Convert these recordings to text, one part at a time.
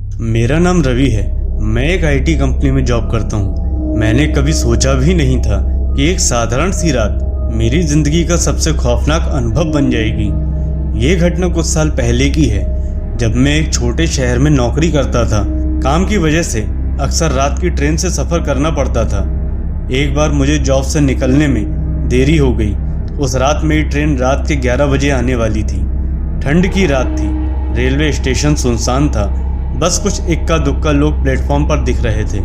मेरा नाम रवि है। मैं एक आईटी कंपनी में जॉब करता हूँ। मैंने कभी सोचा भी नहीं था कि एक साधारण सी रात मेरी जिंदगी का सबसे खौफनाक अनुभव बन जाएगी। ये घटना कुछ साल पहले की है, जब मैं एक छोटे शहर में नौकरी करता था। काम की वजह से अक्सर रात की ट्रेन से सफ़र करना पड़ता था। एक बार मुझे जॉब से निकलने में देरी हो गई। उस रात मेरी ट्रेन रात के 11 बजे आने वाली थी। ठंड की रात थी, रेलवे स्टेशन सुनसान था। बस कुछ इक्का दुक्का लोग प्लेटफॉर्म पर दिख रहे थे।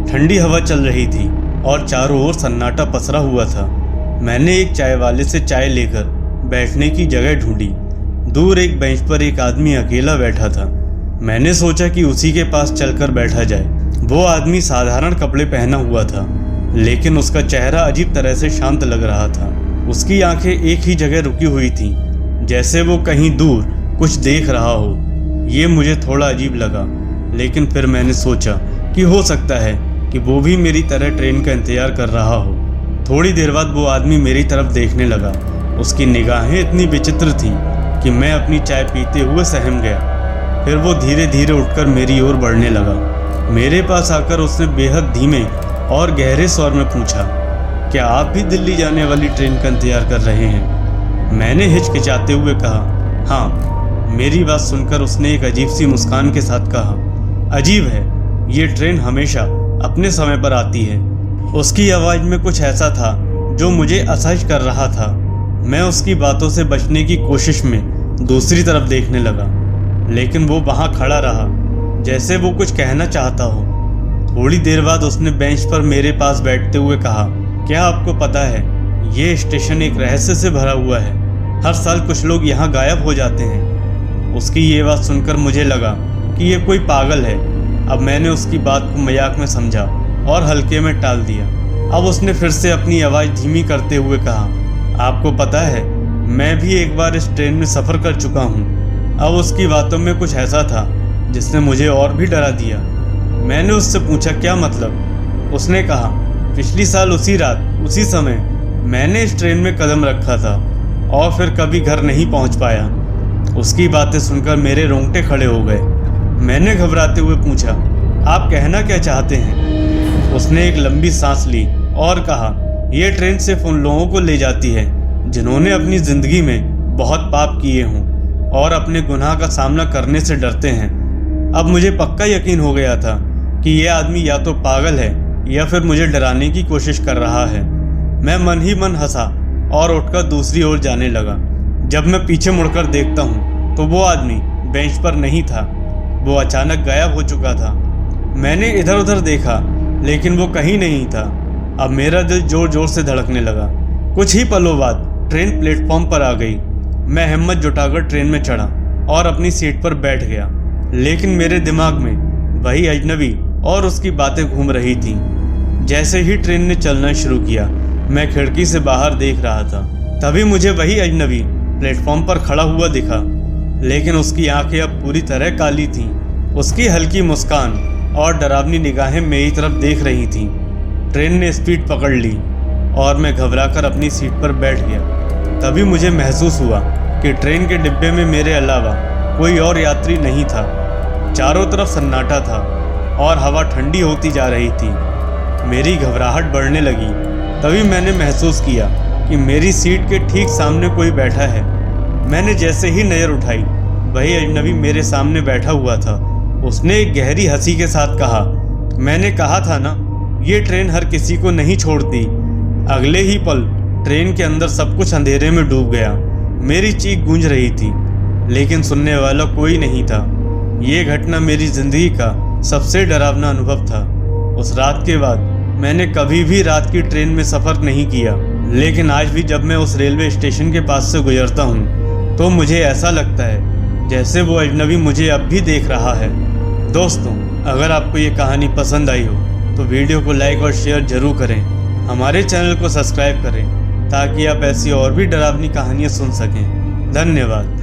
ठंडी हवा चल रही थी और चारों ओर सन्नाटा पसरा हुआ था। मैंने एक चाय वाले से चाय लेकर बैठने की जगह ढूंढी। दूर एक बेंच पर एक आदमी अकेला बैठा था। मैंने सोचा कि उसी के पास चलकर बैठा जाए। वो आदमी साधारण कपड़े पहना हुआ था, लेकिन उसका चेहरा अजीब तरह से शांत लग रहा था। उसकी आंखें एक ही जगह रुकी हुई थीं, जैसे वो कहीं दूर कुछ देख रहा हो। ये मुझे थोड़ा अजीब लगा, लेकिन फिर मैंने सोचा कि हो सकता है कि वो भी मेरी तरह ट्रेन का इंतजार कर रहा हो। थोड़ी देर बाद वो आदमी मेरी तरफ देखने लगा। उसकी निगाहें इतनी विचित्र थीं कि मैं अपनी चाय पीते हुए सहम गया। फिर वो धीरे धीरे उठकर मेरी ओर बढ़ने लगा। मेरे पास आकर उसने बेहद धीमे और गहरे स्वर में पूछा, क्या आप भी दिल्ली जाने वाली ट्रेन का इंतजार कर रहे हैं? मैंने हिचकिचाते हुए कहा, हाँ। मेरी बात सुनकर उसने एक अजीब सी मुस्कान के साथ कहा, अजीब है, ये ट्रेन हमेशा अपने समय पर आती है। उसकी आवाज़ में कुछ ऐसा था जो मुझे असहज कर रहा था। मैं उसकी बातों से बचने की कोशिश में दूसरी तरफ देखने लगा, लेकिन वो वहाँ खड़ा रहा, जैसे वो कुछ कहना चाहता हो। थोड़ी देर बाद उसने बेंच पर मेरे पास बैठते हुए कहा, क्या आपको पता है, ये स्टेशन एक रहस्य से भरा हुआ है। हर साल कुछ लोग यहाँ गायब हो जाते हैं। उसकी ये बात सुनकर मुझे लगा कि ये कोई पागल है। अब मैंने उसकी बात को मजाक में समझा और हल्के में टाल दिया। अब उसने फिर से अपनी आवाज़ धीमी करते हुए कहा, आपको पता है, मैं भी एक बार इस ट्रेन में सफ़र कर चुका हूँ। अब उसकी बातों में कुछ ऐसा था जिसने मुझे और भी डरा दिया। मैंने उससे पूछा, क्या मतलब? उसने कहा, पिछली साल उसी रात उसी समय मैंने इस ट्रेन में कदम रखा था और फिर कभी घर नहीं पहुँच पाया। उसकी बातें सुनकर मेरे रोंगटे खड़े हो गए। मैंने घबराते हुए पूछा, आप कहना क्या चाहते हैं? उसने एक लंबी सांस ली और कहा, यह ट्रेन सिर्फ उन लोगों को ले जाती है जिन्होंने अपनी ज़िंदगी में बहुत पाप किए हों और अपने गुनाह का सामना करने से डरते हैं। अब मुझे पक्का यकीन हो गया था कि यह आदमी या तो पागल है या फिर मुझे डराने की कोशिश कर रहा है। मैं मन ही मन हंसा और उठकर दूसरी ओर जाने लगा। जब मैं पीछे मुड़कर देखता हूँ तो वो आदमी बेंच पर नहीं था। वो अचानक गायब हो चुका था। मैंने इधर उधर देखा, लेकिन वो कहीं नहीं था। अब मेरा दिल जोर जोर से धड़कने लगा। कुछ ही पलों बाद ट्रेन प्लेटफॉर्म पर आ गई। मैं हिम्मत जुटाकर ट्रेन में चढ़ा और अपनी सीट पर बैठ गया, लेकिन मेरे दिमाग में वही अजनबी और उसकी बातें घूम रही थीं। जैसे ही ट्रेन ने चलना शुरू किया, मैं खिड़की से बाहर देख रहा था। तभी मुझे वही अजनबी प्लेटफॉर्म पर खड़ा हुआ दिखा, लेकिन उसकी आंखें अब पूरी तरह काली थीं। उसकी हल्की मुस्कान और डरावनी निगाहें मेरी तरफ देख रही थीं। ट्रेन ने स्पीड पकड़ ली और मैं घबराकर अपनी सीट पर बैठ गया। तभी मुझे महसूस हुआ कि ट्रेन के डिब्बे में मेरे अलावा कोई और यात्री नहीं था। चारों तरफ सन्नाटा था और हवा ठंडी होती जा रही थी। मेरी घबराहट बढ़ने लगी। तभी मैंने महसूस किया कि मेरी सीट के ठीक सामने कोई बैठा है। मैंने जैसे ही नज़र उठाई, वही अजनबी मेरे सामने बैठा हुआ था। उसने एक गहरी हंसी के साथ कहा, मैंने कहा था ना, ये ट्रेन हर किसी को नहीं छोड़ती। अगले ही पल ट्रेन के अंदर सब कुछ अंधेरे में डूब गया। मेरी चीख गूंज रही थी, लेकिन सुनने वाला कोई नहीं था। ये घटना मेरी ज़िंदगी का सबसे डरावना अनुभव था। उस रात के बाद मैंने कभी भी रात की ट्रेन में सफ़र नहीं किया, लेकिन आज भी जब मैं उस रेलवे स्टेशन के पास से गुजरता हूँ तो मुझे ऐसा लगता है जैसे वो अजनबी मुझे अब भी देख रहा है। दोस्तों, अगर आपको ये कहानी पसंद आई हो तो वीडियो को लाइक और शेयर ज़रूर करें। हमारे चैनल को सब्सक्राइब करें ताकि आप ऐसी और भी डरावनी कहानियाँ सुन सकें। धन्यवाद।